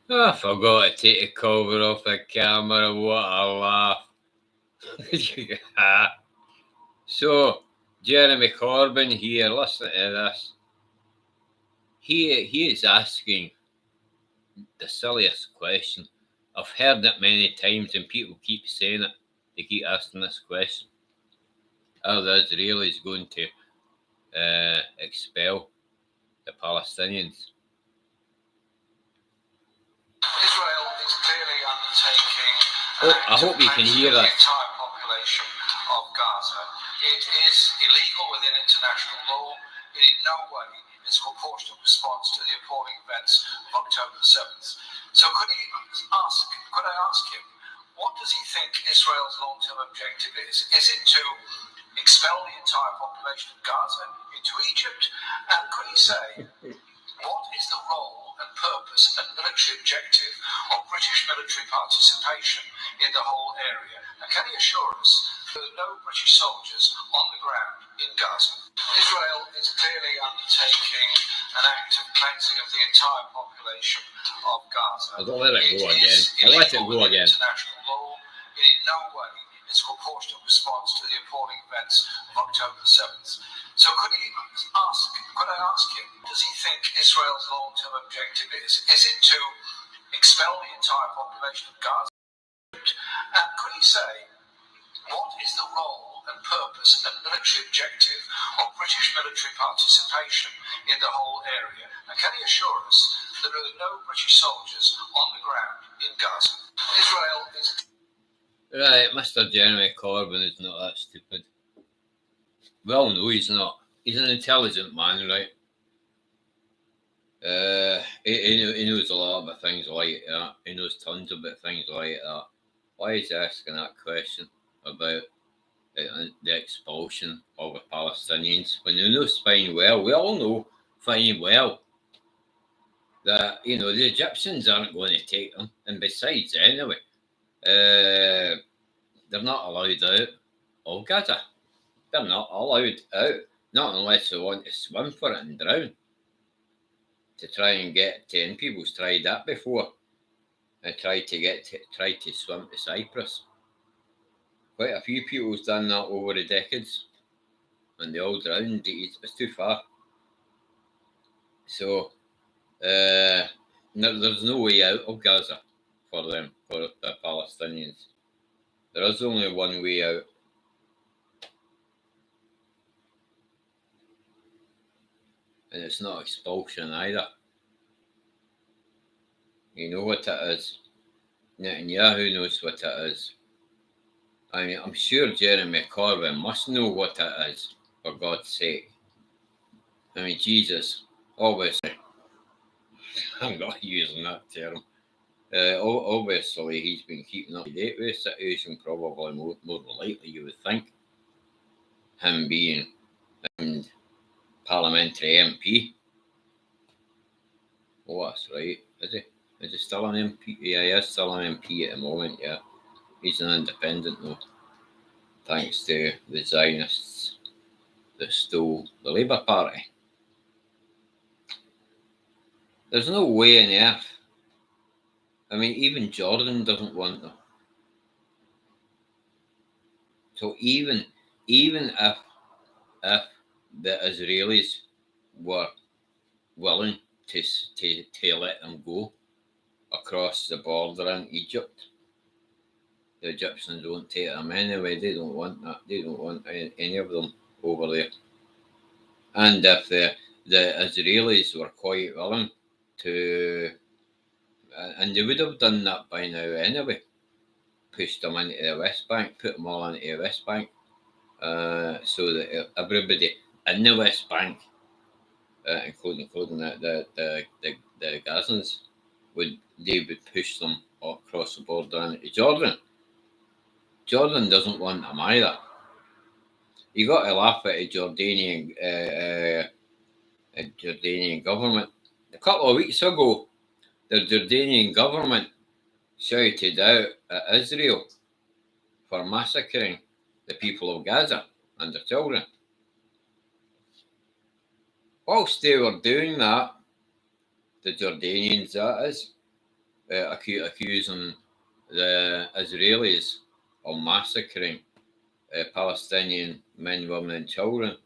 I forgot to take the cover off the camera. What a laugh. So, Jeremy Corbyn here, listen to this. He is asking the silliest question. I've heard it many times and people keep saying it. They keep asking this question. Are the Israelis going to expel the Palestinians? Israel is clearly undertaking I hope you can hear the that. entire population of Gaza. It is illegal within international law. It in no way is a proportionate response to the appalling events of October 7th. So could I ask him, what does he think Israel's long-term objective is? Is it to expel the entire population of Gaza into Egypt? And could he say, what is the role and purpose and military objective of British military participation in the whole area? And can he assure us there are no British soldiers on the ground in Gaza? Israel is clearly undertaking an act of cleansing of the entire population of Gaza. I don't let it go again. I let it go again. International law. It in no way is a proportionate response to the appalling events of October 7th. So could I ask him, does he think Israel's long-term objective is? Is it to expel the entire population of Gaza? And could he say, what is the role and purpose and military objective of British military participation in the whole area? And can he assure us that there are no British soldiers on the ground in Gaza? Israel is... Right, Mr. Jeremy Corbyn is not that stupid. Well, no, he's not. He's an intelligent man, right? He knows a lot about things like that. He knows tons about things like that. Why is he asking that question about the expulsion of the Palestinians when he knows fine well? We all know fine well that the Egyptians aren't going to take them, and besides, anyway, they're not allowed out of Gaza. They're not allowed out, not unless they want to swim for it and drown. To try and get 10 people's tried that before. And tried to swim to Cyprus. Quite a few people's done that over the decades, and they all drowned. It's too far. So there's no way out of Gaza for them, for the Palestinians. There is only one way out. And it's not expulsion either. You know what it is. Netanyahu knows what it is. I mean, I'm sure Jeremy Corbyn must know what it is, for God's sake. I mean, Jesus, obviously, I'm not using that term. Obviously, he's been keeping up to date with the situation, probably more than likely, you would think. Him being parliamentary MP. Oh, that's right. Is he? Is he still an MP? Yeah, he is still an MP at the moment, yeah. He's an independent, though. Thanks to the Zionists that stole the Labour Party. There's no way on earth. I mean, even Jordan doesn't want them. So even if the Israelis were willing to let them go across the border in Egypt, the Egyptians won't take them anyway. They don't want that. They don't want any of them over there. And if the Israelis were quite willing to, and they would have done that by now anyway, pushed them into the West Bank, put them all into the West Bank, so that everybody in the West Bank, including the Gazans, would push them across the border into Jordan. Jordan doesn't want them either. You got to laugh at the Jordanian government. A couple of weeks ago, the Jordanian government shouted out at Israel for massacring the people of Gaza and their children. Whilst they were doing that, the Jordanians, that is, accusing the Israelis of massacring Palestinian men, women, and children.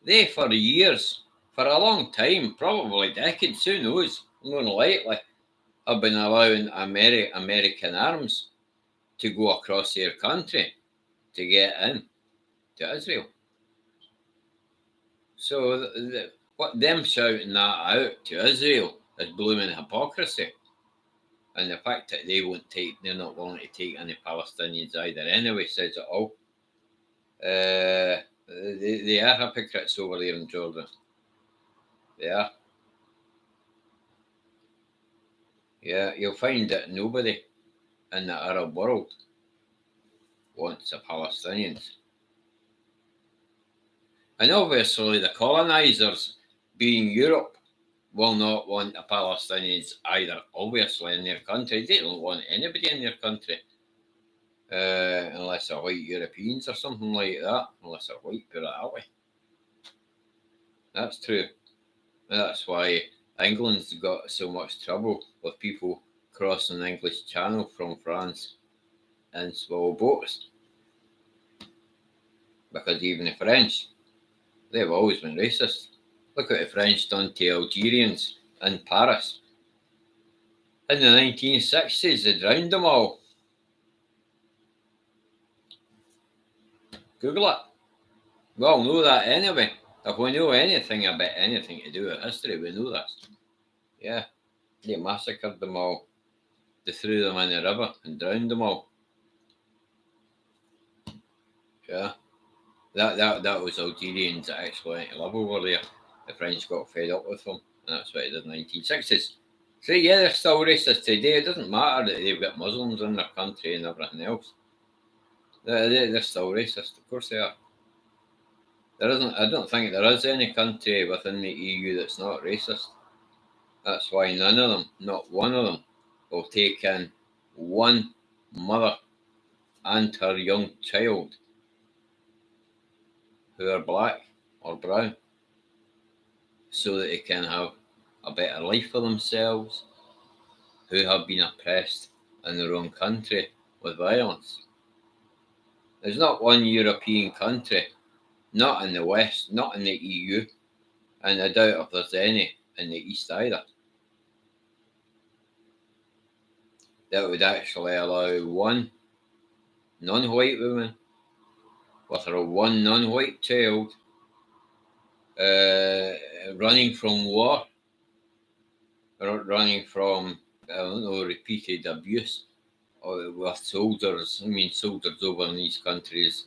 They, for years, for a long time, probably decades, who knows, more than likely, have been allowing American arms to go across their country to get in to Israel. So what them shouting that out to Israel is blooming hypocrisy. And the fact that they're not willing to take any Palestinians either anyway says it all. They are hypocrites over there in Jordan. They are. Yeah, you'll find that nobody in the Arab world wants the Palestinians. And obviously the colonisers, being Europe, will not want the Palestinians either, obviously, in their country. They don't want anybody in their country. Unless they're white Europeans or something like that. Unless they're white, put it that way. That's true. And that's why England's got so much trouble with people crossing the English Channel from France in small boats. Because even the French, they've always been racist. Look what the French done to Algerians in Paris. In the 1960s, they drowned them all. Google it. We all know that anyway. If we know anything about anything to do with history, we know this. Yeah, they massacred them all. They threw them in the river and drowned them all. Yeah, that was Algerians that actually went to live over there. The French got fed up with them, and that's what they did in the 1960s. So yeah, they're still racist today. It doesn't matter that they've got Muslims in their country and everything else. They're still racist. Of course they are. I don't think there is any country within the EU that's not racist. That's why none of them, not one of them, will take in one mother and her young child who are black or brown so that they can have a better life for themselves, who have been oppressed in their own country with violence. There's not one European country, not in the West, not in the EU, and I doubt if there's any in the East either, that would actually allow one non-white woman with her one non-white child running from war, running from, I don't know, repeated abuse with soldiers. I mean, soldiers over in these countries,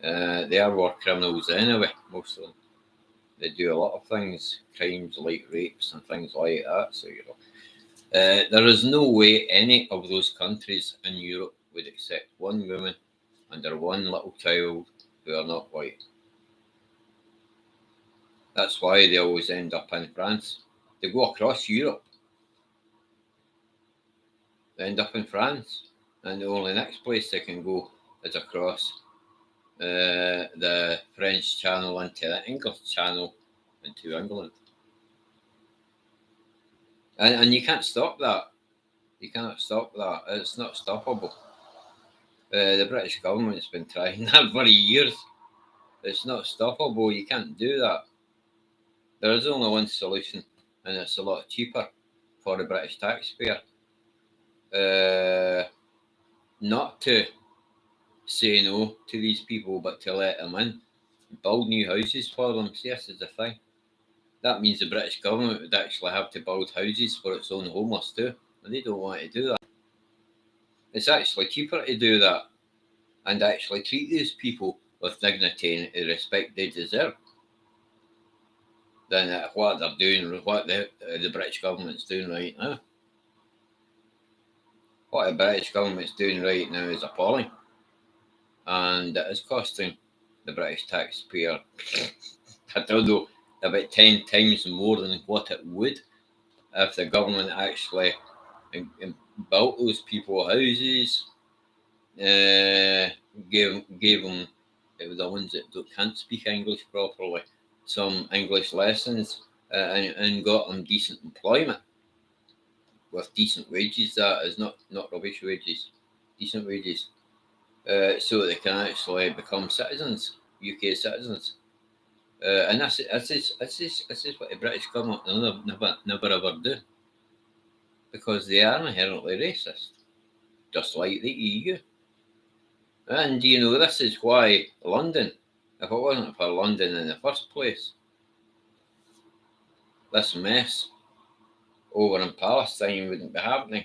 they are war criminals anyway, most of them. They do a lot of things, crimes like rapes and things like that. So, you know, there is no way any of those countries in Europe would accept one woman and their one little child who are not white. That's why they always end up in France. They go across Europe. They end up in France. And the only next place they can go is across the French Channel into the English Channel into England. And you can't stop that. You cannot stop that. It's not stoppable. The British government's been trying that for years. It's not stoppable. You can't do that. There is only one solution, and it's a lot cheaper for the British taxpayer. Not to say no to these people, but to let them in, build new houses for them. See, this is the thing. That means the British government would actually have to build houses for its own homeless too, and they don't want to do that. It's actually cheaper to do that and actually treat these people with dignity and the respect they deserve than what they're doing, what the British government's doing right now. What the British government's doing right now is appalling, and it is costing the British taxpayer, I don't know, about 10 times more than what it would if the government actually built those people houses, gave them, the ones that can't speak English properly, some English lessons, and got them decent employment. with decent wages. That is not rubbish wages, decent wages, so they can actually become citizens, UK citizens. And this is what the British government never ever do, because they are inherently racist, just like the EU. And this is why London, if it wasn't for London in the first place, this mess over in Palestine wouldn't be happening.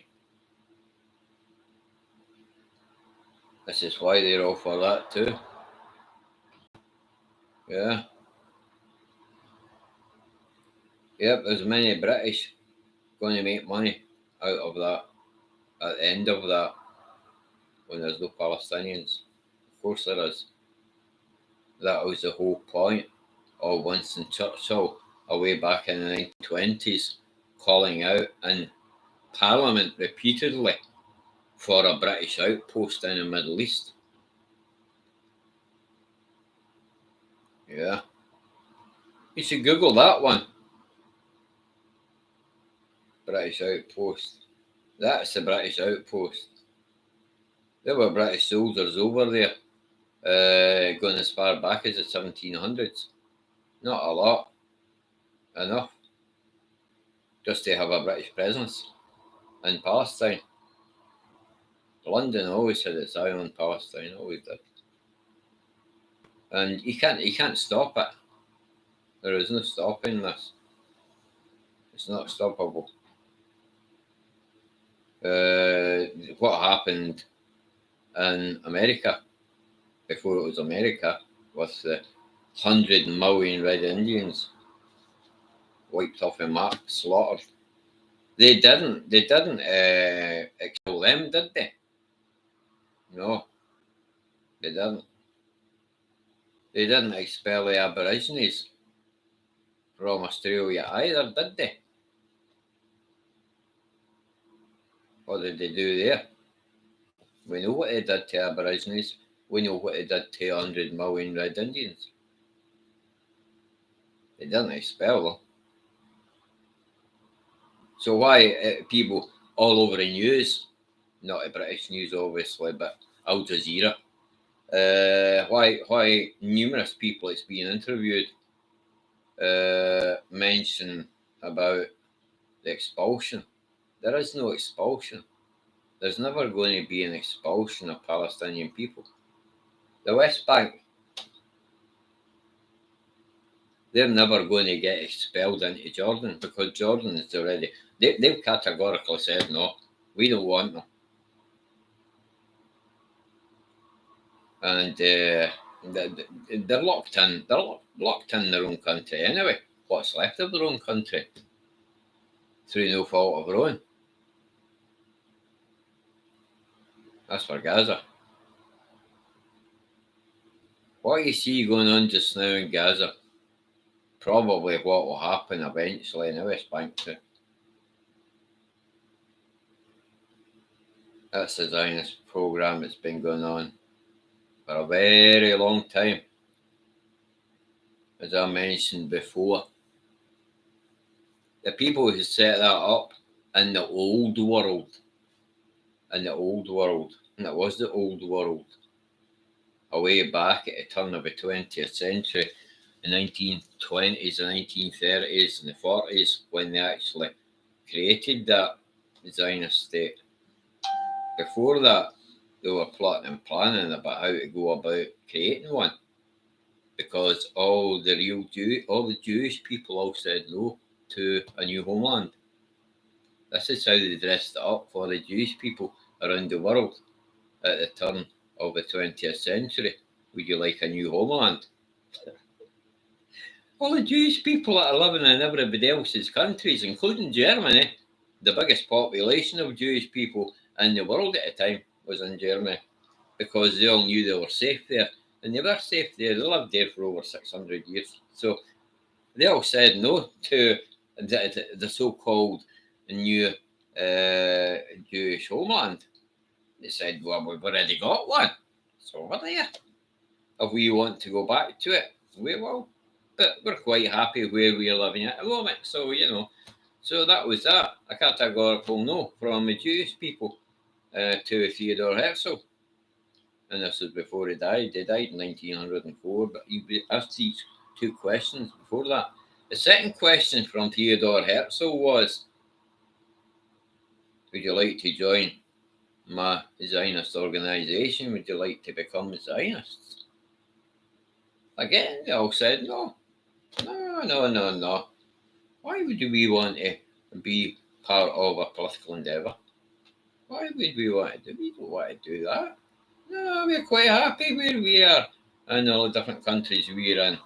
This is why they're all for that too. Yeah. Yep, there's many British going to make money out of that at the end of that, when there's no Palestinians. Of course there is. That was the whole point of Winston Churchill away back in the 1920s calling out in Parliament repeatedly for a British outpost in the Middle East. Yeah. You should Google that one. British outpost. That's the British outpost. There were British soldiers over there, going as far back as the 1700s. Not a lot. Enough. Just to have a British presence in Palestine. London always had its eye on Palestine, always did. And you can't stop it. There is no stopping this. It's not stoppable. What happened in America, before it was America, with the 100 million Red Indians wiped off a map, slaughtered. They didn't expel them, did they? No, they didn't. They didn't expel the Aborigines from Australia either, did they? What did they do there? We know what they did to Aborigines. We know what they did to 100 million Red Indians. They didn't expel them. So why people all over the news, not the British news obviously, but Al Jazeera, why numerous people that's being interviewed mention about the expulsion? There is no expulsion. There's never going to be an expulsion of Palestinian people. The West Bank, they're never going to get expelled into Jordan, because Jordan is already, they've categorically said no, we don't want them. And they're locked in. They're locked in their own country anyway. What's left of their own country, through no fault of their own. That's for Gaza. What you see going on just now in Gaza, probably what will happen eventually in the West Bank too. That's the Zionist program that's been going on for a very long time. As I mentioned before, the people who set that up in the old world, and it was the old world, away back at the turn of the 20th century, the 1920s, the 1930s, and the 40s, when they actually created that Zionist state. Before that, they were plotting and planning about how to go about creating one, because all the Jewish people all said no to a new homeland. This is how they dressed it up for the Jewish people around the world at the turn of the 20th century. Would you like a new homeland? All the Jewish people that are living in everybody else's countries, including Germany, the biggest population of Jewish people in the world at the time was in Germany, because they all knew they were safe there. And they were safe there. They lived there for over 600 years. So they all said no to the so-called new Jewish homeland. They said, well, we've already got one. It's over there. If we want to go back to it, we will. But we're quite happy where we're living at the moment. So, So that was that. A categorical no from the Jewish people to Theodore Herzl. And this was before he died. He died in 1904, but he asked these two questions before that. The second question from Theodore Herzl was, would you like to join my Zionist organisation? Would you like to become Zionists? Again, they all said no. No. Why would we want to be part of a political endeavour? Why would we want to do? We don't want to do that. No, we're quite happy where we are in all the different countries we're in,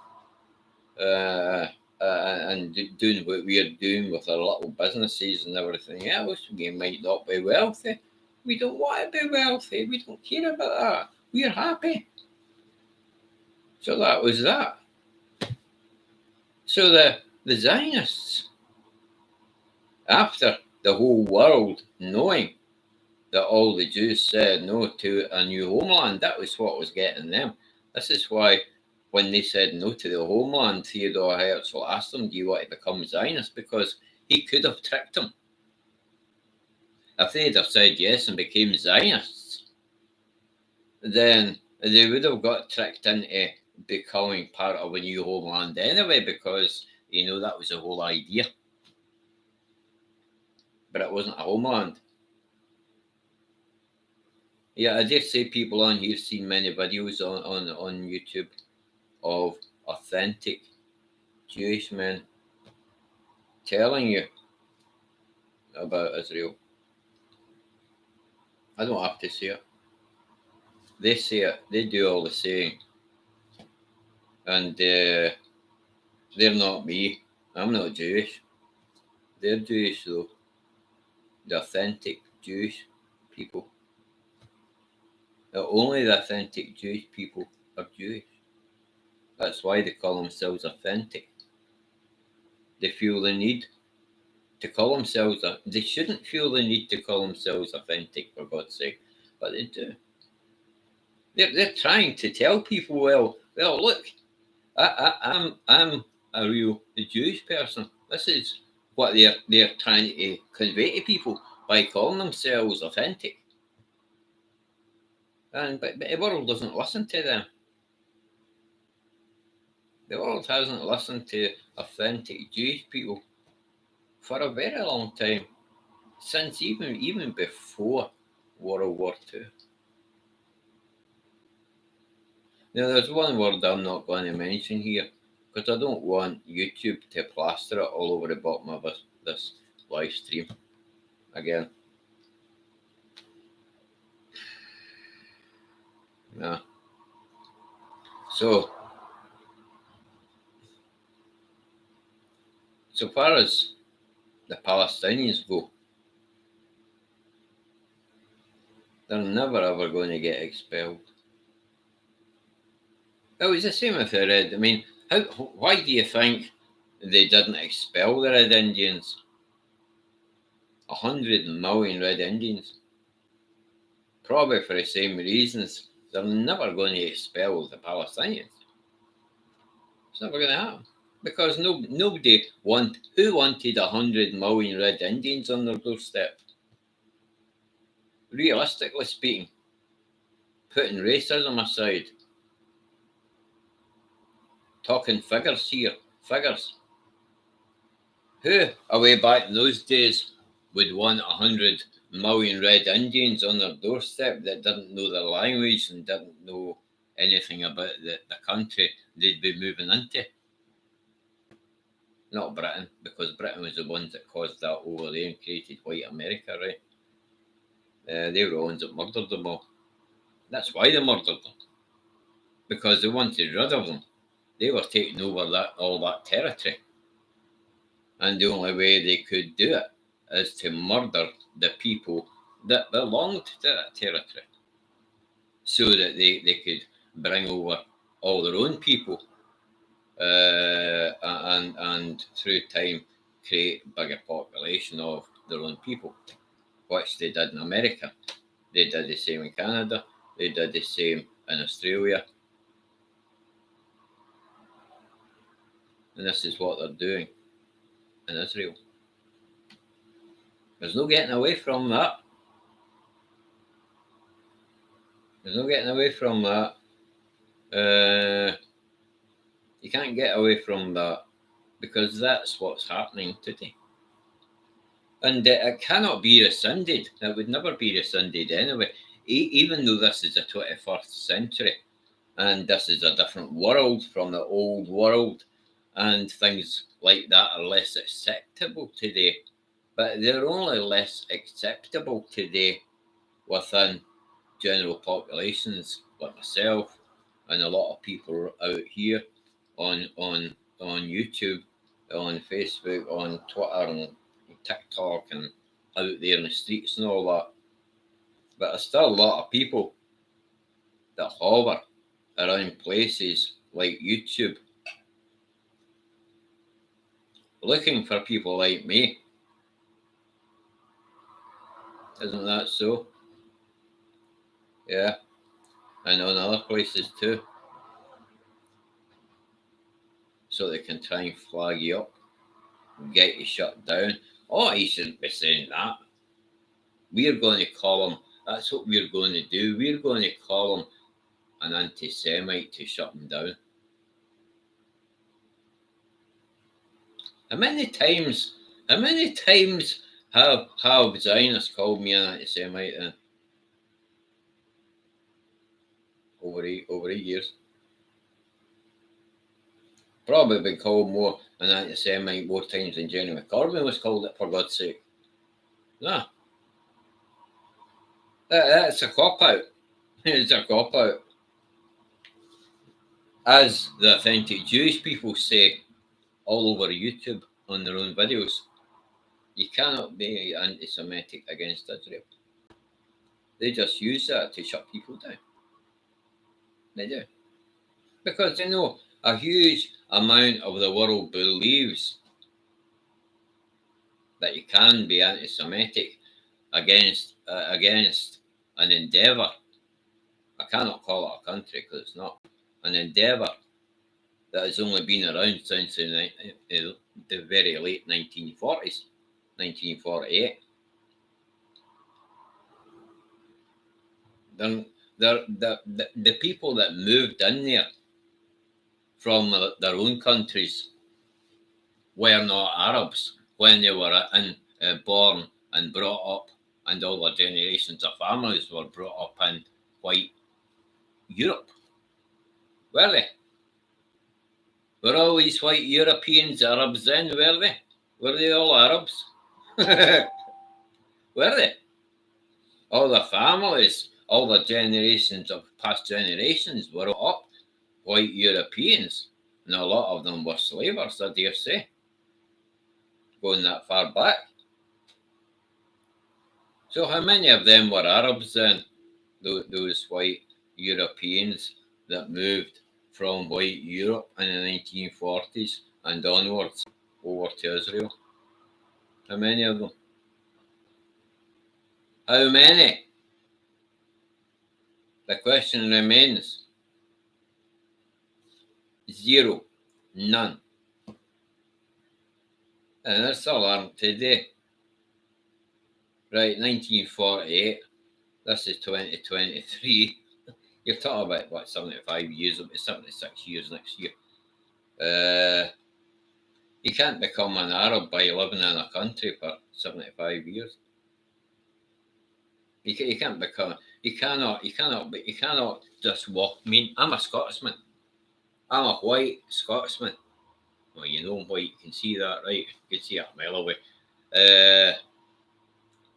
and doing what we're doing with our little businesses and everything else. We might not be wealthy. We don't want to be wealthy. We don't care about that. We're happy. So that was that. So the Zionists, after the whole world knowing that all the Jews said no to a new homeland, that was what was getting them. This is why when they said no to the homeland, Theodore Herzl asked them, do you want to become Zionist? Because he could have tricked them. If they'd have said yes and became Zionists, then they would have got tricked into becoming part of a new homeland anyway, because, that was the whole idea. But it wasn't a homeland. Yeah, I dare say people on here seen many videos on YouTube of authentic Jewish men telling you about Israel. I don't have to say it. They say it. They do all the saying. And they're not me. I'm not Jewish. They're Jewish though. The authentic Jewish people. Only the authentic Jewish people are Jewish. That's why they call themselves authentic. They feel the need to call themselves, they shouldn't feel the need to call themselves authentic, for God's sake, but they do. They're trying to tell people, well, look, I'm a real Jewish person. This is what they're trying to convey to people by calling themselves authentic. But the world doesn't listen to them. The world hasn't listened to authentic Jewish people for a very long time, since even before World War II. Now, there's one word I'm not going to mention here, because I don't want YouTube to plaster it all over the bottom of this live stream again. Yeah. So far as the Palestinians go, they're never ever going to get expelled. It was the same with the Red. I mean, why do you think they didn't expel the Red Indians? 100 million Red Indians. Probably for the same reasons. They're never going to expel the Palestinians. It's never going to happen. Because nobody who wanted 100 million Red Indians on their doorstep? Realistically speaking, putting racism aside, talking figures here, figures. Who, away back in those days, would want 100 million Red Indians on their doorstep that didn't know their language and didn't know anything about the country they'd be moving into? Not Britain, because Britain was the ones that caused that over there and created white America, right? They were the ones that murdered them all. That's why they murdered them. Because they wanted rid of them. They were taking over all that territory. And the only way they could do it is to murder the people that belonged to that territory, so that they could bring over all their own people, and through time create a bigger population of their own people, which they did in America. They did the same in Canada. They did the same in Australia. And this is what they're doing in Israel. There's no getting away from that. There's no getting away from that. You can't get away from that because that's what's happening today. And it cannot be rescinded. It would never be rescinded anyway. Even though this is the 21st century and this is a different world from the old world, and things like that are less acceptable today. But they're only less acceptable today within general populations like myself and a lot of people out here on YouTube, on Facebook, on Twitter and TikTok and out there in the streets and all that. But there's still a lot of people that hover around places like YouTube looking for people like me. Isn't that so? Yeah. And on other places too. So they can try and flag you up, get you shut down. Oh, he shouldn't be saying that. We're going to call him, that's what we're going to do. We're going to call him an anti-Semite to shut him down. How many times have Zionists called me an anti-Semite then? Over 8 years. Probably been called more an anti-Semite more times than Jeremy Corbyn was called it, for God's sake. Nah. That's a cop-out. It's a cop-out. As the authentic Jewish people say all over YouTube on their own videos, you cannot be anti-Semitic against Israel. They just use that to shut people down. They do. Because they know a huge amount of the world believes that you can be anti-Semitic against an endeavour. I cannot call it a country because it's not. An endeavour that has only been around since the very late 1940s, 1948. The people that moved in there from their own countries were not Arabs when they were born and brought up, and all their generations of families were brought up in white Europe. Were they? Were all these white Europeans Arabs then, were they? Were they all Arabs? Were they? All the families, all the generations of past generations were up white Europeans, and a lot of them were slavers, I dare say, going that far back. So how many of them were Arabs then, those white Europeans that moved from white Europe in the 1940s and onwards over to Israel? How many of them? How many? The question remains. Zero. None. And that's all aren't today. Right, 1948. This is 2023. You're talking about, what, 75 years, 76 years next year. You can't become an Arab by living in a country for 75 years. You can't become. You cannot just walk. I mean, I'm a Scotsman. I'm a white Scotsman. Well, you know I'm white. You can see that, right? You can see it a mile away.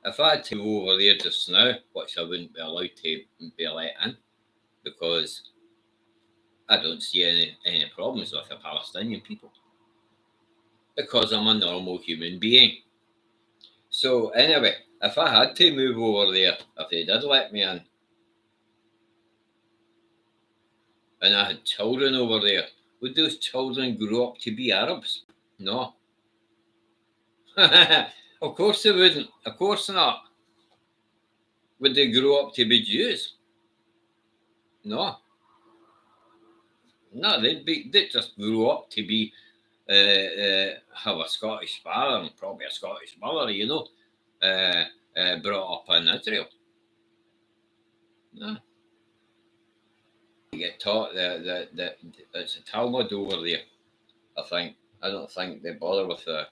If I had to go over there just now, which I wouldn't be allowed to be let in, because I don't see any problems with the Palestinian people, because I'm a normal human being. So anyway, if I had to move over there, if they did let me in, and I had children over there, would those children grow up to be Arabs? No. Of course they wouldn't. Of course not. Would they grow up to be Jews? No. No, they'd just grow up to be have a Scottish father and probably a Scottish mother, you know. brought up in Israel. No. You get taught that it's a Talmud over there. I think. I don't think they bother with the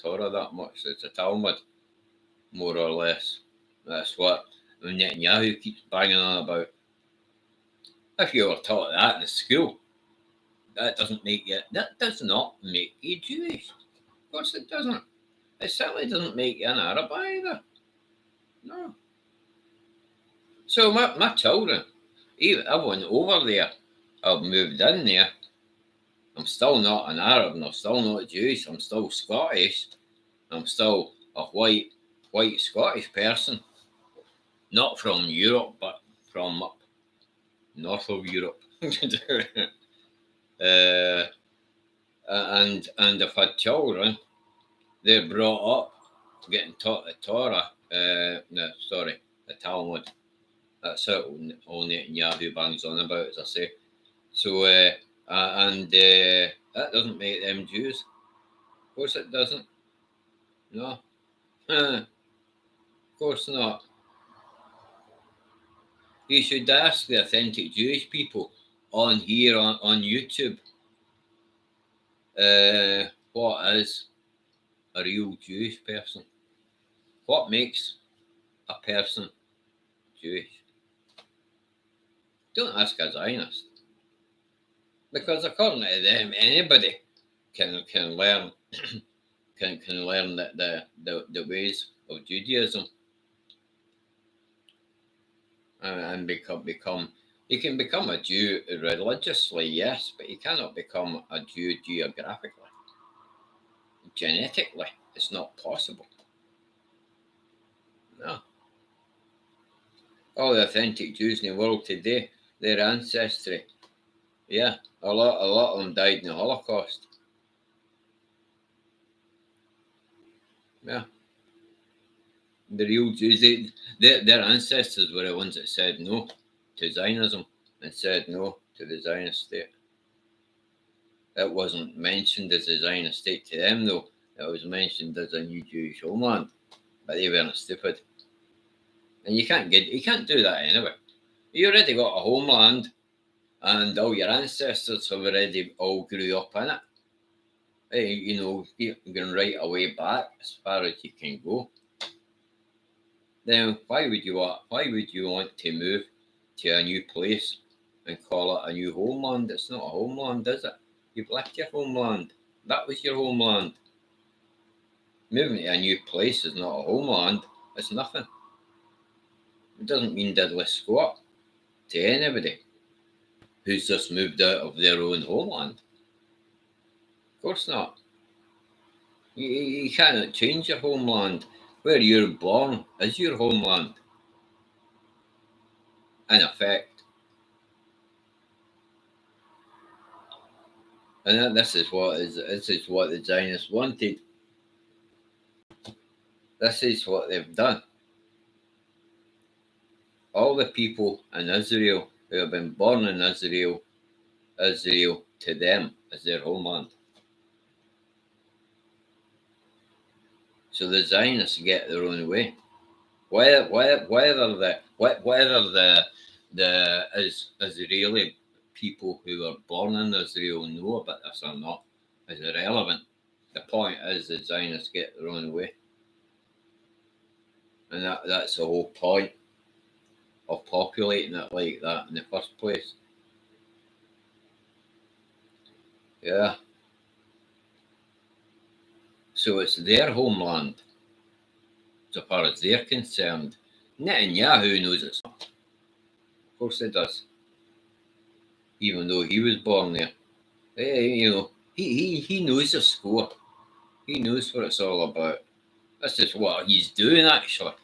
Torah that much. It's a Talmud, more or less. That's what Netanyahu keeps banging on about. If you were taught that in school, that does not make you Jewish. Of course it doesn't. It certainly doesn't make you an Arab either. No. So my children, even I went over there, I've moved in there. I'm still not an Arab, and I'm still not Jewish. I'm still Scottish. I'm still a white Scottish person, not from Europe, but from up north of Europe. And I've had children. They're brought up getting taught the Torah. The Talmud. That's it. All Netanyahu bangs on about, as I say. So, that doesn't make them Jews. Of course, it doesn't. No, of course not. You should ask the authentic Jewish people on here on YouTube. What is a real Jewish person? What makes a person Jewish? Don't ask a Zionist, because according to them, anybody can learn can learn the ways of Judaism and become. You can become a Jew religiously, yes, but you cannot become a Jew geographically. Genetically, it's not possible. No. All the authentic Jews in the world today, their ancestry, yeah, a lot of them died in the Holocaust. Yeah. The real Jews, their ancestors were the ones that said no to Zionism and said no to the Zionist state. It wasn't mentioned as a Zionist state to them, though. It was mentioned as a new Jewish homeland, but they weren't stupid. And you can't do that anyway. You already got a homeland, and all your ancestors have already all grew up in it. Hey, you can right away back as far as you can go. Then why would you want to move to a new place and call it a new homeland? It's not a homeland, is it? You've left your homeland. That was your homeland. Moving to a new place is not a homeland. It's nothing. It doesn't mean diddly squat to anybody who's just moved out of their own homeland. Of course not. You cannot change your homeland. Where you're born is your homeland. In effect. And this is what the Zionists wanted. This is what they've done. All the people in Israel who have been born in Israel to them is their homeland. So the Zionists get their own way. Whether the Israeli people who are born in Israel know about this or not is irrelevant. The point is the Zionists get their own way. And that's the whole point of populating it like that in the first place. Yeah. So it's their homeland, so far as they're concerned. Netanyahu knows it's not. Of course he does. Even though he was born there. He knows the score. He knows what it's all about. That's just what he's doing, actually.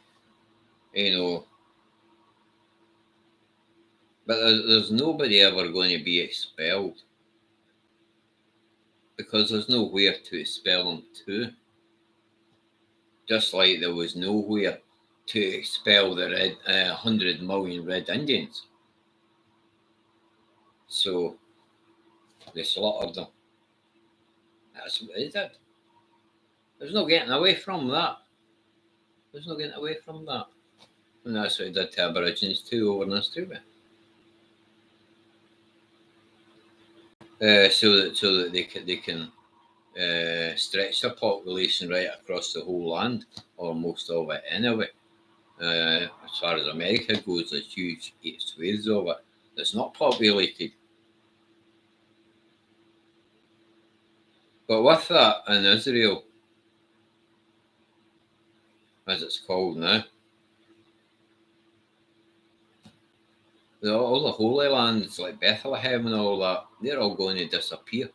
But there's nobody ever going to be expelled, because there's nowhere to expel them to. Just like there was nowhere to expel the 100 million Red Indians. So they slaughtered them. That's what they did. There's no getting away from that. There's no getting away from that. And that's what he did to Aborigines too over in Australia. So that they can stretch their population right across the whole land, or most of it anyway. As far as America goes, there's huge swathes of it that's not populated. But with that, in Israel, as it's called now, all the Holy Lands like Bethlehem and all that, they're all going to disappear.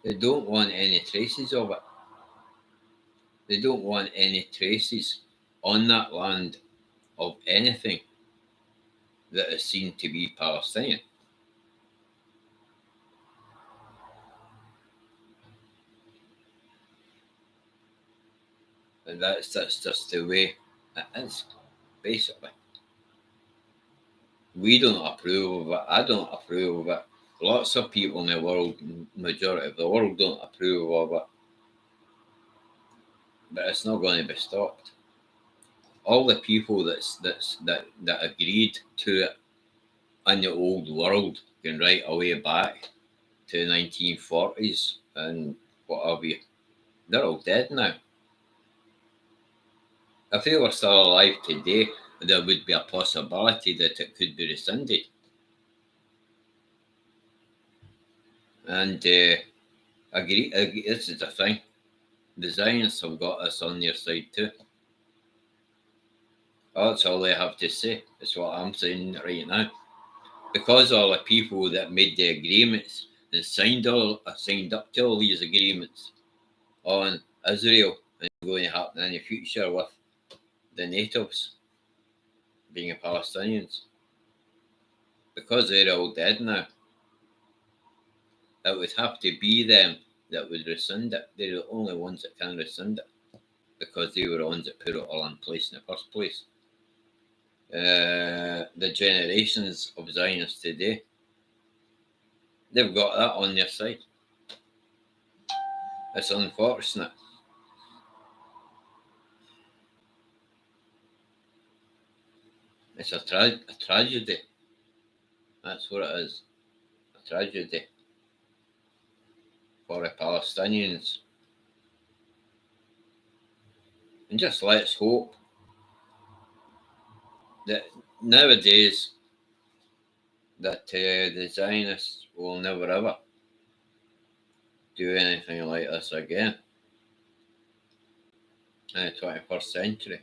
They don't want any traces of it. They don't want any traces on that land of anything that is seen to be Palestinian. And that's just the way it is, basically. We don't approve of it. I don't approve of it. Lots of people in the world, majority of the world, don't approve of it. But it's not going to be stopped. All the people that agreed to it in the old world can right away back to the 1940s and what have you. They're all dead now. If they were still alive today, there would be a possibility that it could be rescinded. And agree, this is the thing. The Zionists have got us on their side too. Oh, that's all they have to say. It's what I'm saying right now. Because all the people that made the agreements and signed up to all these agreements on Israel and going to happen in the future with the natives being Palestinians, because they're all dead now, it would have to be them that would rescind it. They're the only ones that can rescind it because they were the ones that put it all in place in the first place. The generations of Zionists today, they've got that on their side. It's unfortunate. It's a tragedy. That's what it is. A tragedy for the Palestinians. And just let's hope that nowadays that the Zionists will never ever do anything like this again in the 21st century.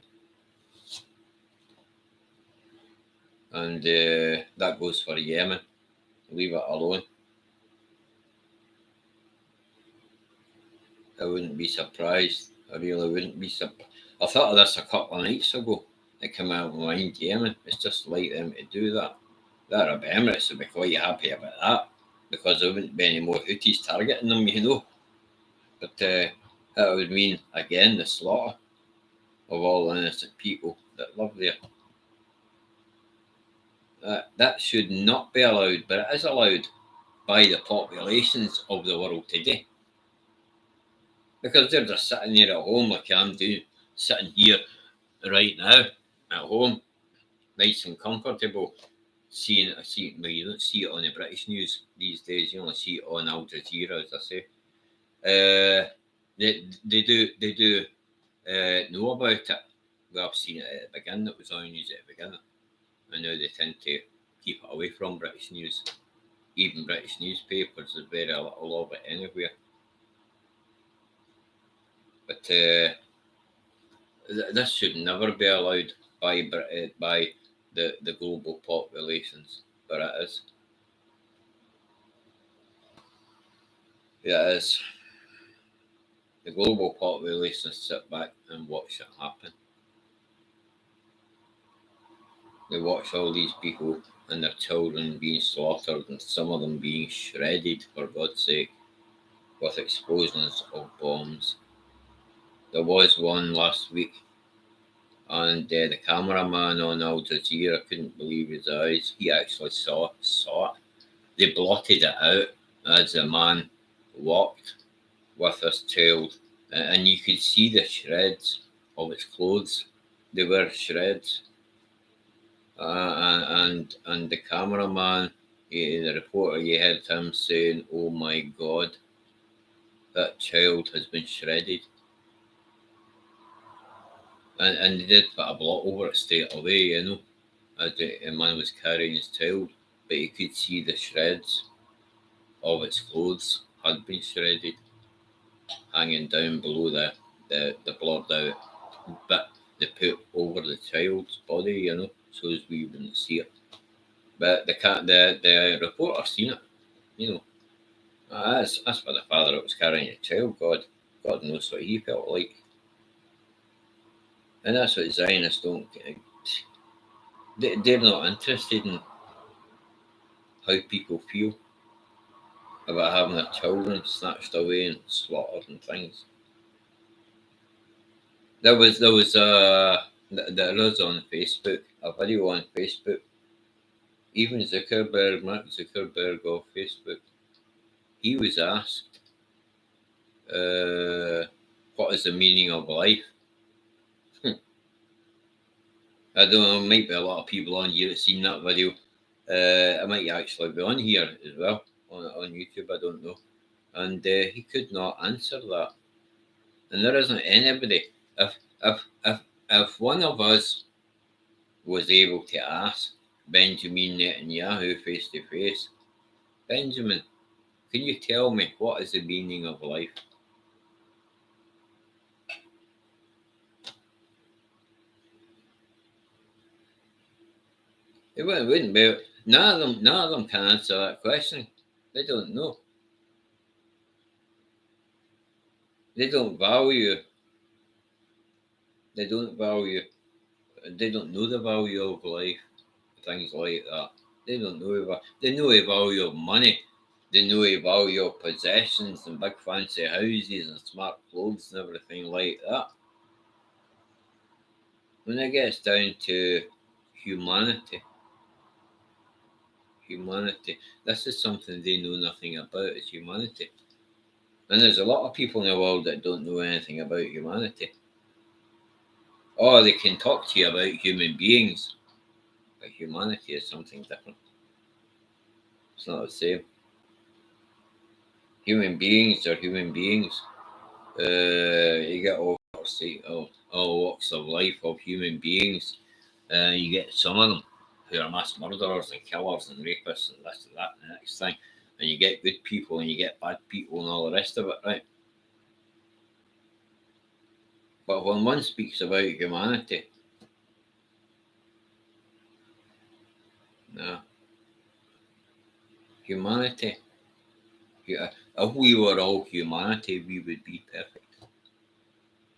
And that goes for Yemen. Leave it alone. I wouldn't be surprised. I really wouldn't be surprised. I thought of this a couple of nights ago. It came out of my mind, Yemen. It's just like them to do that. The Arab Emirates would be quite happy about that because there wouldn't be any more Houthis targeting them, you know. But that would mean, again, the slaughter of all innocent people that live there. That should not be allowed, but it is allowed by the populations of the world today. Because they're just sitting here at home like I'm doing, sitting here right now at home, nice and comfortable, seeing well, you don't see it on the British news these days, you only see it on Al Jazeera, as I say. They do know about it. Well, I've seen it at the beginning, it was on news at the beginning. And now they tend to keep it away from British news. Even British newspapers, there's very little of it anywhere. But this should never be allowed by the global populations, but it is. Yeah, it is. The global populations sit back and watch it happen. They watch all these people and their children being slaughtered and some of them being shredded, for God's sake, with explosions of bombs. There was one last week, and the cameraman on Al Jazeera couldn't believe his eyes. He actually saw it. They blotted it out as a man walked with his child, and you could see the shreds of its clothes. They were shreds, and the cameraman, the reporter, you heard him saying, "Oh my God, that child has been shredded," and they did put a block over it straight away, as the man was carrying his child, but you could see the shreds of its clothes had been shredded, hanging down below the blurred out bit they put over the child's body, so as we wouldn't see it. But the reporter seen it, you know. That's for the father that was carrying a child. God knows what he felt like, and that's what Zionists don't get. They're not interested in how people feel about having their children snatched away and slaughtered and things. There was on Facebook a video on Facebook. Even Mark Zuckerberg of Facebook, he was asked, "What is the meaning of life?" I don't know. Might be a lot of people on here that seen that video. It might actually be on here as well on YouTube. I don't know. And he could not answer that. And there isn't anybody. If one of us was able to ask Benjamin Netanyahu face to face, Benjamin, can you tell me what is the meaning of life? It wouldn't be. None of them can answer that question. They don't know. They don't value. They don't value. They don't know the value of life. Things like that. They don't know. They know the value of money. They know the value of possessions and big fancy houses and smart clothes and everything like that. When it gets down to humanity, this is something they know nothing about. Is humanity. And there's a lot of people in the world that don't know anything about humanity. Or they can talk to you about human beings, but humanity is something different. It's not the same. Human beings are human beings. You get all walks of life of human beings. You get some of them who are mass murderers and killers and rapists and this and that and the next thing. And you get good people and you get bad people and all the rest of it, right? But when one speaks about humanity, no. Humanity. Yeah, if we were all humanity, we would be perfect.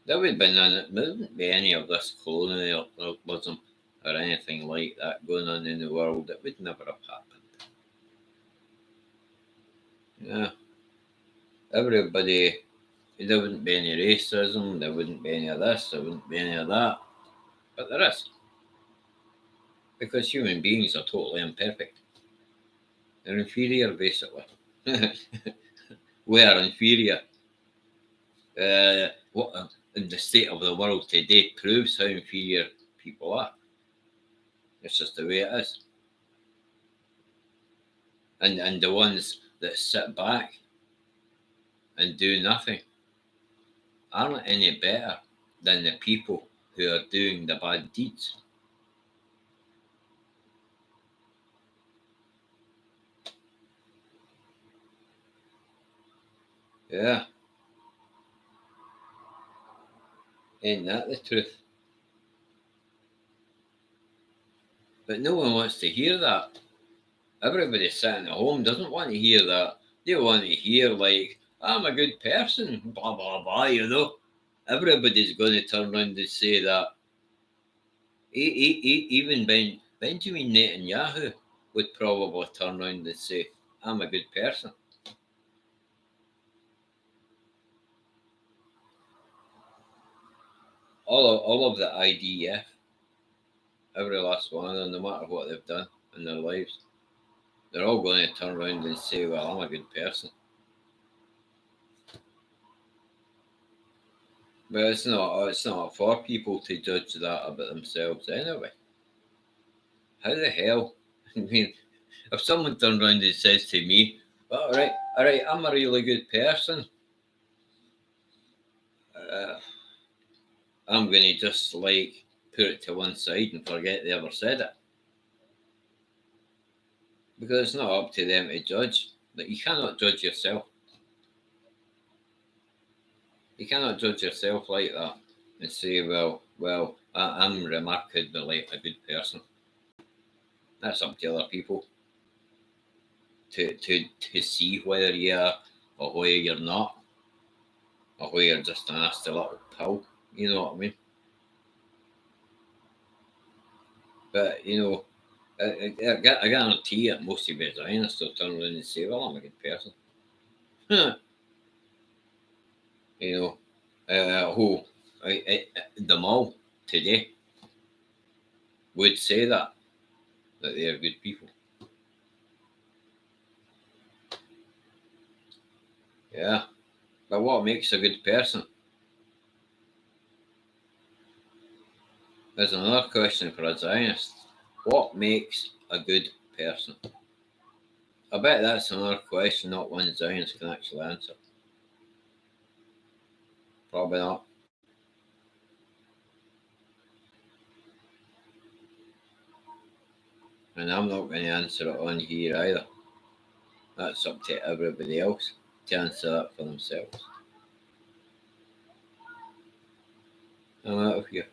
There wouldn't be any of this colonialism or anything like that going on in the world. It would never have happened. Yeah, everybody. There wouldn't be any racism. There wouldn't be any of this. There wouldn't be any of that. But there is, because human beings are totally imperfect. They're inferior, basically. We are inferior. What in the state of the world today proves how inferior people are. It's just the way it is. And the ones that sit back and do nothing aren't any better than the people who are doing the bad deeds. Yeah, ain't that the truth? But no one wants to hear that. Everybody sitting at home doesn't want to hear that. They want to hear, like, I'm a good person, blah, blah, blah. Everybody's going to turn around and say that. Even Benjamin Netanyahu would probably turn around and say, I'm a good person. All of the IDF, every last one of them, no matter what they've done in their lives, they're all going to turn around and say, well, I'm a good person. But it's not for people to judge that about themselves anyway. How the hell? I mean, if someone turns around and says to me, well, all right, I'm a really good person, uh, I'm going to just like put it to one side and forget they ever said it. Because it's not up to them to judge. Like, you cannot judge yourself. You cannot judge yourself like that and say, well, I'm remarkably a good person. That's up to other people to see whether you are or whether you're not, or whether you're just a nasty little pill. You know what I mean? But I guarantee it. Most of you Zionists will turn around and say, "Well, I'm a good person." you know, who the mall today would say that they are good people. Yeah, but what makes a good person? There's another question for a Zionist. What makes a good person? I bet that's another question not one Zionist can actually answer. Probably not. And I'm not going to answer it on here either. That's up to everybody else to answer that for themselves. I'm out of here.